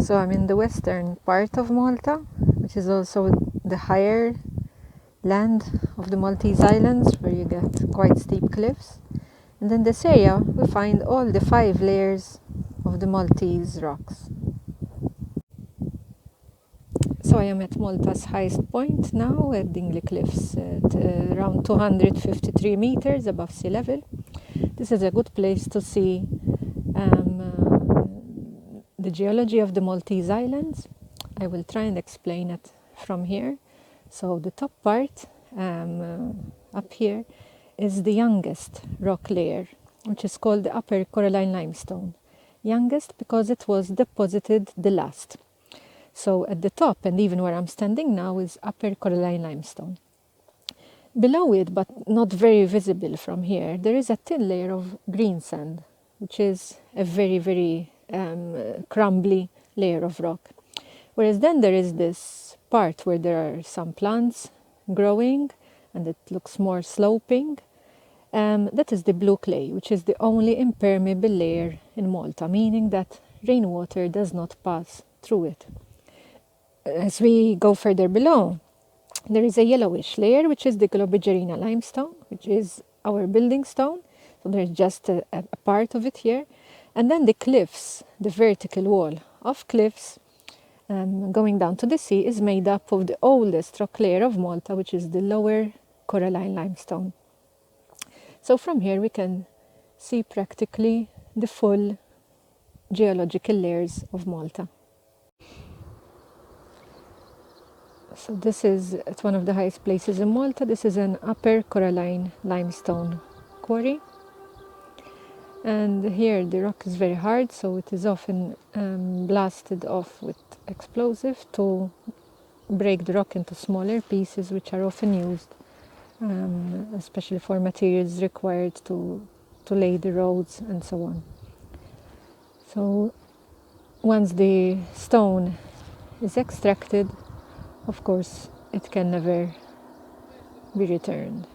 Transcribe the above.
So I'm in the western part of Malta, which is also the higher land of the Maltese Islands, where you get quite steep cliffs. And in this area we find all the 5 layers of the Maltese rocks. So I am at Malta's highest point now, at Dingley Cliffs, at around 253 meters above sea level. This is a good place to see the geology of the Maltese Islands. I will try and explain it from here. So the top part up here is the youngest rock layer, which is called the Upper Coralline Limestone. Youngest because it was deposited the last. So at the top, and even where I'm standing now, is Upper Coralline Limestone. Below it, but not very visible from here, there is a thin layer of green sand, which is a very, very crumbly layer of rock. Whereas then there is this part where there are some plants growing and it looks more sloping. That is the blue clay, which is the only impermeable layer in Malta, meaning that rainwater does not pass through it. As we go further below, there is a yellowish layer, which is the Globigerina limestone, which is our building stone. So there's just a part of it here. And then the cliffs, the vertical wall of cliffs going down to the sea, is made up of the oldest rock layer of Malta, which is the lower coralline limestone. So from here we can see practically the full geological layers of Malta. So this is at one of the highest places in Malta. This is an upper coralline limestone quarry. And here the rock is very hard, so it is often blasted off with explosive to break the rock into smaller pieces, which are often used, especially for materials required to lay the roads and so on. So once the stone is extracted, of course, it can never be returned.